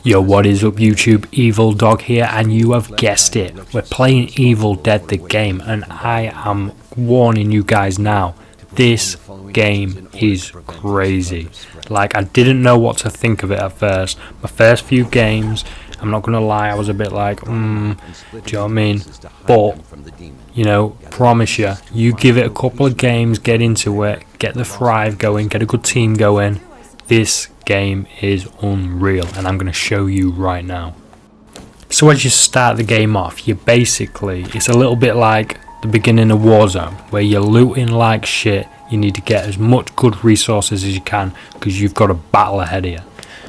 Yo, what is up YouTube, Evil Dog here, and you have guessed it, we're playing Evil Dead the game, and I am warning you guys now, this game is crazy. Like, I didn't know what to think of it at first. My first few games, I'm not gonna lie, I was a bit like, do you know what I mean? But, you know, promise you give it a couple of games, get into it, get the thrive going, get a good team going. This game is unreal, and I'm going to show you right now. So as you start the game off, it's a little bit like the beginning of Warzone, where you're looting like shit. You need to get as much good resources as you can, because you've got a battle ahead of you.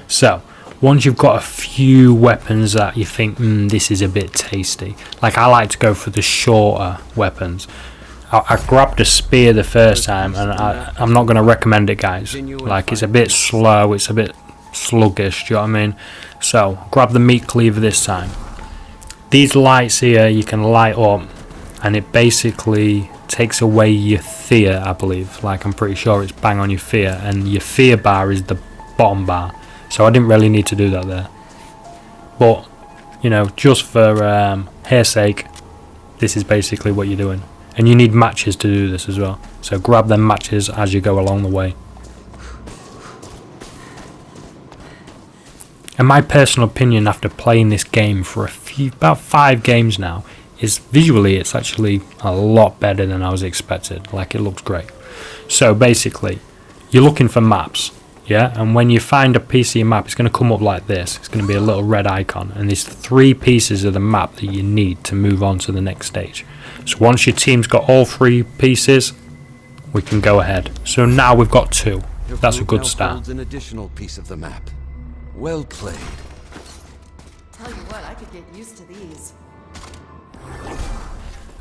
So once you've got a few weapons that you think, this is a bit tasty, like I like to go for the shorter weapons. I grabbed a spear the first time, and I'm not going to recommend it, guys. Like, it's a bit slow, it's a bit sluggish, do you know what I mean? So, grab the meat cleaver this time. These lights here, you can light up, and it basically takes away your fear, I believe. Like, I'm pretty sure it's bang on your fear, and your fear bar is the bottom bar. So, I didn't really need to do that there. But, you know, just for hair's sake, this is basically what you're doing. And you need matches to do this as well, so grab them matches as you go along the way. And my personal opinion after playing this game for about 5 games now, is visually it's actually a lot better than I was expected. Like, it looks great. So basically, you're looking for maps, yeah, and when you find a piece of your map, it's going to come up like this. It's going to be a little red icon, and there's 3 pieces of the map that you need to move on to the next stage. So once your team's got all 3 pieces, we can go ahead. So now we've got 2. That's a good start. An additional piece of the map. Well played. Tell you what, I could get used to these.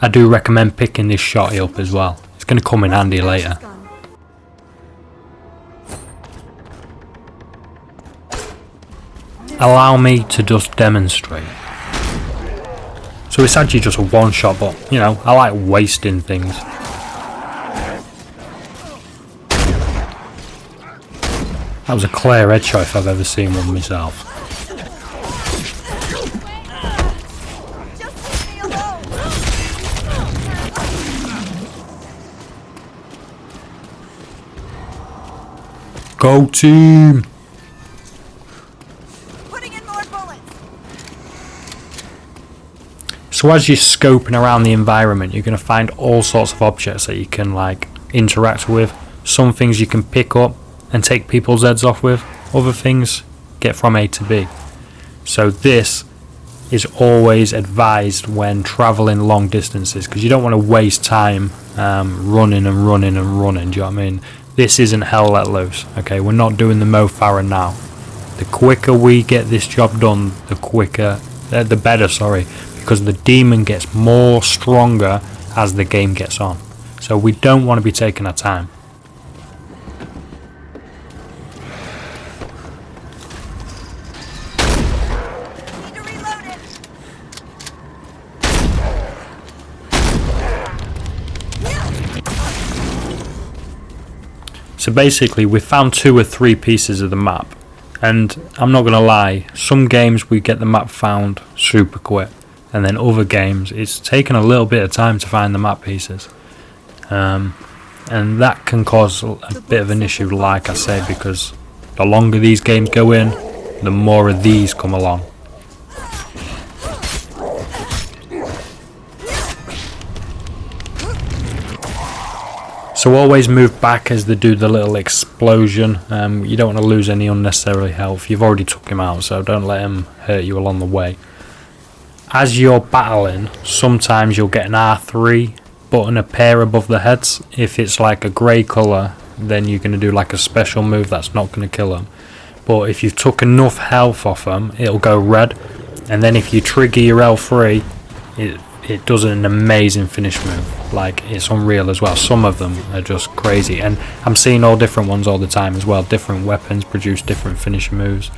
I do recommend picking this shotty up as well. It's going to come in handy later. Allow me to just demonstrate. So it's actually just a one-shot, but, you know, I like wasting things. That was a clear headshot if I've ever seen one myself. Go team! So as you're scoping around the environment, you're going to find all sorts of objects that you can like interact with. Some things you can pick up and take people's heads off with. Other things get from A to B. So this is always advised when traveling long distances, because you don't want to waste time running. Do you know what I mean? This isn't hell let loose. Okay, we're not doing the Mo Farah now. The quicker we get this job done, the better. Sorry. Because the demon gets more stronger as the game gets on. So we don't want to be taking our time. Need to reload it. So basically we found 2 or 3 pieces of the map. And I'm not going to lie, some games we get the map found super quick. And then other games, it's taken a little bit of time to find the map pieces. And that can cause a bit of an issue, like I say, because the longer these games go in, the more of these come along. So always move back as they do the little explosion. You don't want to lose any unnecessary health. You've already took him out, so don't let him hurt you along the way. As you're battling, sometimes you'll get an R3 button appear above the heads. If it's like a grey colour, then you're going to do like a special move that's not going to kill them. But if you've took enough health off them, it'll go red. And then if you trigger your L3, it does an amazing finish move. Like, it's unreal as well. Some of them are just crazy, and I'm seeing all different ones all the time as well. Different weapons produce different finish moves.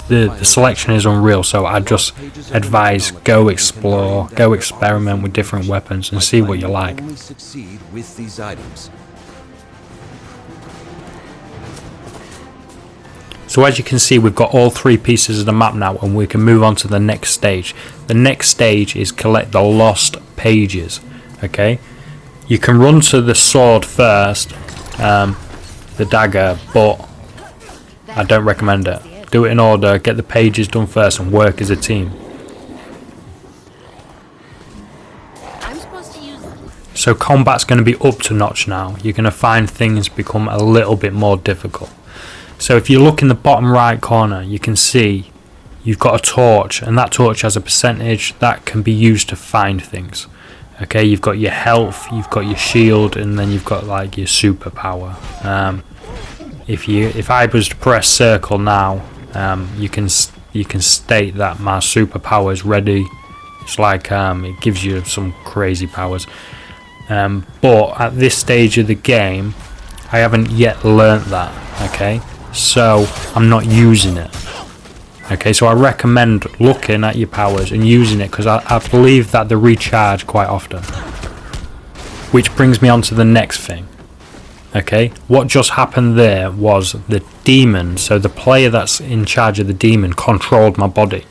The selection is unreal, so I just advise go explore, go experiment with different weapons and see what you like. So as you can see, we've got all 3 pieces of the map now, and we can move on to the next stage. The next stage is collect the lost pages. Okay, you can run to the sword first, the dagger, but I don't recommend it. Do it in order, get the pages done first, and work as a team. So combat's going to be up to notch now. You're going to find things become a little bit more difficult. So if you look in the bottom right corner, you can see you've got a torch, and that torch has a percentage that can be used to find things. Okay, you've got your health, you've got your shield, and then you've got like your superpower. If I was to press circle now, you can state that my superpower is ready. It's like it gives you some crazy powers. But at this stage of the game, I haven't yet learnt that. Okay, so I'm not using it. Okay, so I recommend looking at your powers and using it, because I believe that they recharge quite often. Which brings me on to the next thing. Okay, what just happened there was the demon, so the player that's in charge of the demon controlled my body,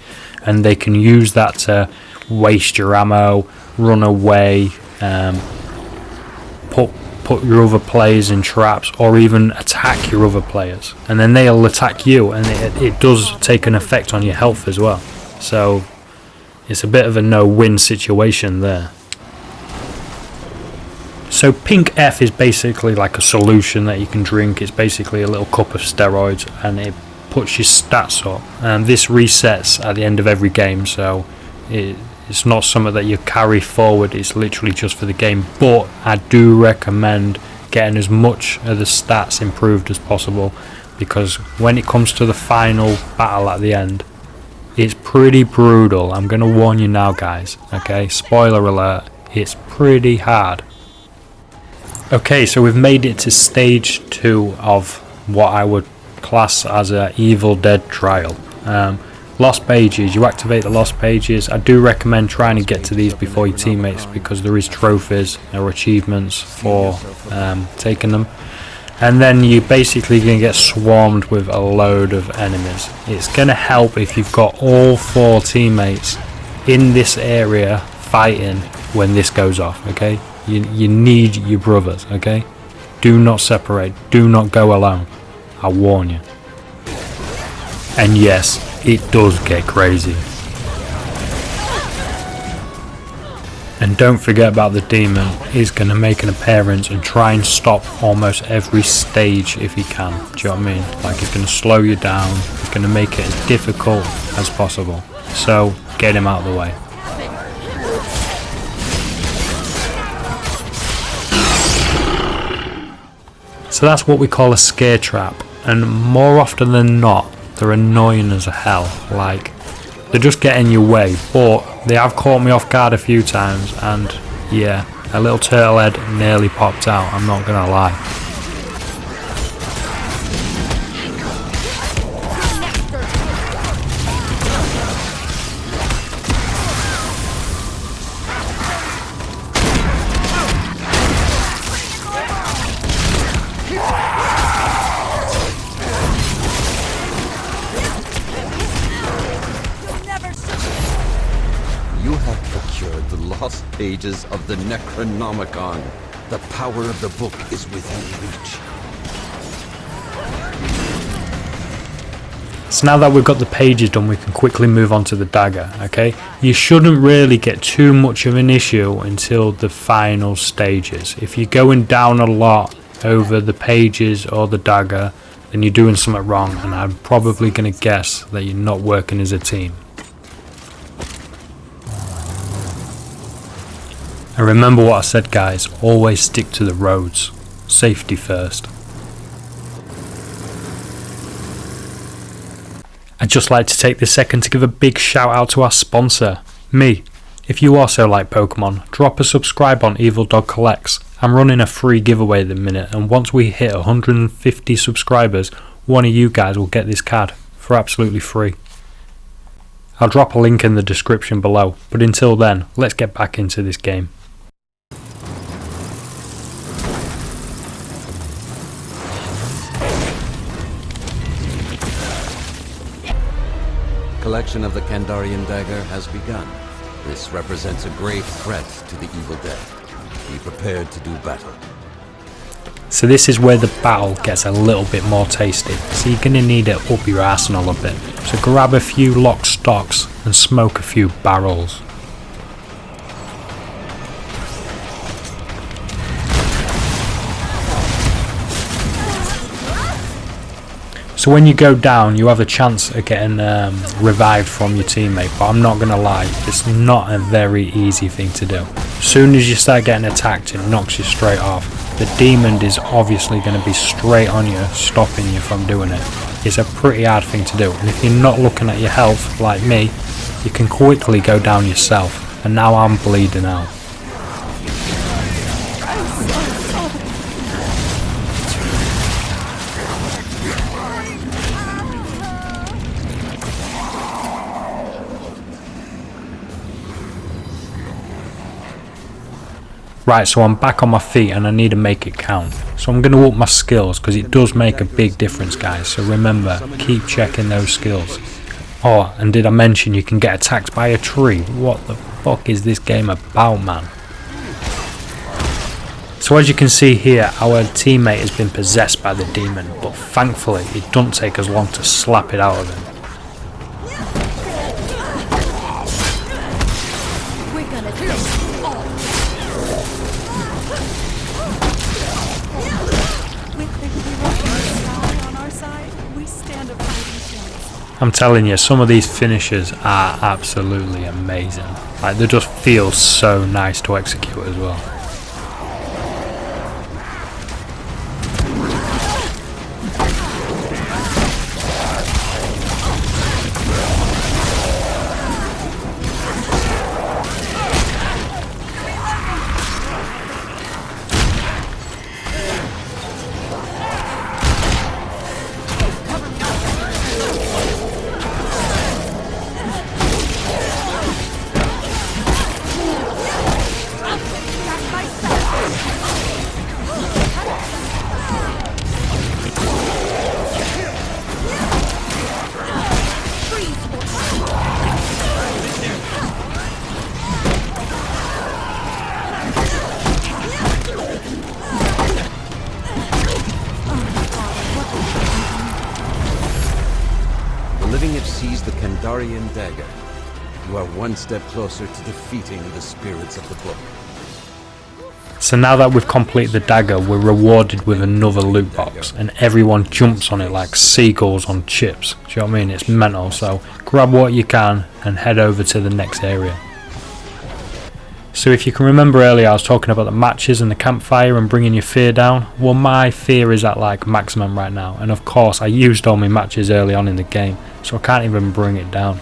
and they can use that to waste your ammo, run away, put your other players in traps, or even attack your other players, and then they'll attack you, and it does take an effect on your health as well. So it's a bit of a no-win situation there. So pink F is basically like a solution that you can drink. It's basically a little cup of steroids, and it puts your stats up, and this resets at the end of every game, so it's not something that you carry forward. It's literally just for the game, but I do recommend getting as much of the stats improved as possible, because when it comes to the final battle at the end, it's pretty brutal. I'm going to warn you now, guys. Okay, spoiler alert, it's pretty hard. Okay, so we've made it to stage 2 of what I would class as a Evil Dead trial. Lost pages, you activate the lost pages. I do recommend trying to get to these before your teammates, because there is trophies or achievements for taking them. And then you basically going to get swarmed with a load of enemies. It's going to help if you've got all 4 teammates in this area fighting when this goes off. Okay, you need your brothers. Okay, do not separate, do not go alone, I warn you. And yes, it does get crazy. And don't forget about the demon. He's going to make an appearance and try and stop almost every stage if he can. Do you know what I mean? Like, he's going to slow you down. He's going to make it as difficult as possible. So get him out of the way. So that's what we call a scare trap. And more often than not, they're annoying as hell. Like, they're just getting your way, but they have caught me off guard a few times, and yeah, a little turtle head nearly popped out, I'm not gonna lie. Lost pages of the Necronomicon. The power of the book is within reach. So now that we've got the pages done, we can quickly move on to the dagger. Okay, you shouldn't really get too much of an issue until the final stages. If you're going down a lot over the pages or the dagger, then you're doing something wrong, and I'm probably going to guess that you're not working as a team. And remember what I said, guys, always stick to the roads. Safety first. I'd just like to take this second to give a big shout out to our sponsor, me. If you also like Pokemon, drop a subscribe on Evil Dog Collects. I'm running a free giveaway at the minute, and once we hit 150 subscribers, one of you guys will get this card for absolutely free. I'll drop a link in the description below, but until then, let's get back into this game. collection of the Kandarian dagger has begun. This represents a grave threat to the evil dead. Be prepared to do battle. So this is where the battle gets a little bit more tasty, so you're going to need to up your arsenal a bit. So grab a few lock stocks and smoke a few barrels. So when you go down, you have a chance of getting revived from your teammate, but I'm not going to lie, it's not a very easy thing to do. As soon as you start getting attacked, it knocks you straight off. The demon is obviously going to be straight on you, stopping you from doing it. It's a pretty hard thing to do, and if you're not looking at your health, like me, you can quickly go down yourself, and now I'm bleeding out. Right, so I'm back on my feet and I need to make it count. So I'm going to up my skills because it does make a big difference, guys. So remember, keep checking those skills. Oh, and did I mention you can get attacked by a tree? What the fuck is this game about, man? So as you can see here, our teammate has been possessed by the demon, but thankfully it doesn't take us long to slap it out of him. We're gonna do it. I'm telling you, some of these finishes are absolutely amazing. Like, they just feel so nice to execute as well. The Kandarian dagger. You are one step closer to defeating the spirits of the book. So now that we've completed the dagger, we're rewarded with another loot box, and everyone jumps on it like seagulls on chips. Do you know what I mean? It's mental. So grab what you can and head over to the next area. So if you can remember earlier, I was talking about the matches and the campfire and bringing your fear down. Well, my fear is at like maximum right now, and of course I used all my matches early on in the game, so I can't even bring it down.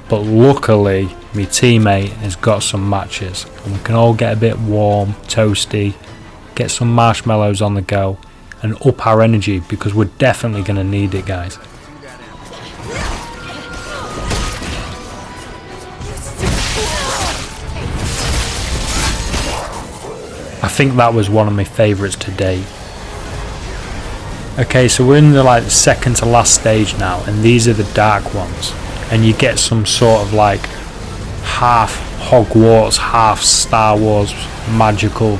But luckily my teammate has got some matches and we can all get a bit warm, toasty, get some marshmallows on the go and up our energy, because we're definitely going to need it, guys. I think that was one of my favourites to date. Okay, so we're in the second to last stage now, and these are the dark ones, and you get some sort of like half Hogwarts, half Star Wars magical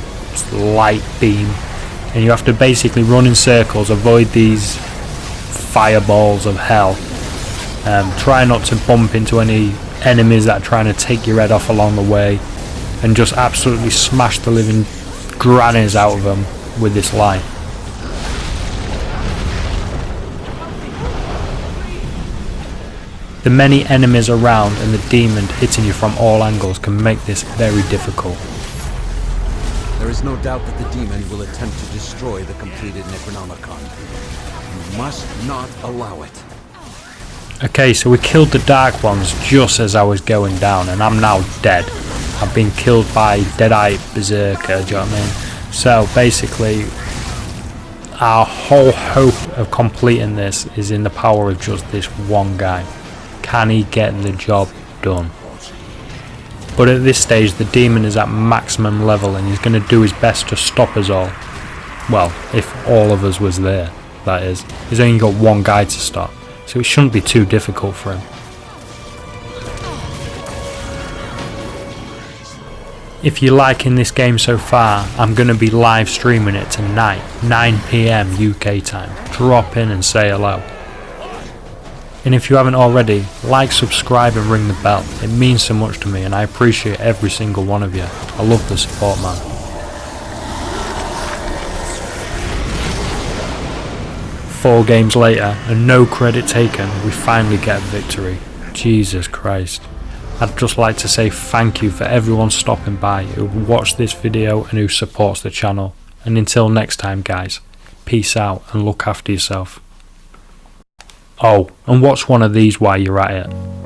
light beam, and you have to basically run in circles, avoid these fireballs of hell, try not to bump into any enemies that are trying to take your head off along the way, and just absolutely smash the living grannies out of them with this light. The many enemies around and the demon hitting you from all angles can make this very difficult. There is no doubt that the demon will attempt to destroy the completed Necronomicon. You must not allow it. Okay, so we killed the dark ones just as I was going down, and I'm now dead. I've been killed by Deadite Berserker, do you know what I mean? So basically, our whole hope of completing this is in the power of just this one guy. Can he get the job done? But at this stage the demon is at maximum level and he's going to do his best to stop us all. Well, if all of us was there, that is. He's only got one guy to stop, so it shouldn't be too difficult for him. If you're liking this game so far, I'm going to be live streaming it tonight, 9 PM UK time. Drop in and say hello. And if you haven't already, like, subscribe and ring the bell. It means so much to me and I appreciate every single one of you. I love the support, man. Four games later and no credit taken, we finally get a victory. Jesus Christ. I'd just like to say thank you for everyone stopping by who watched this video and who supports the channel. And until next time guys, peace out and look after yourself. Oh, and watch one of these while you're at it.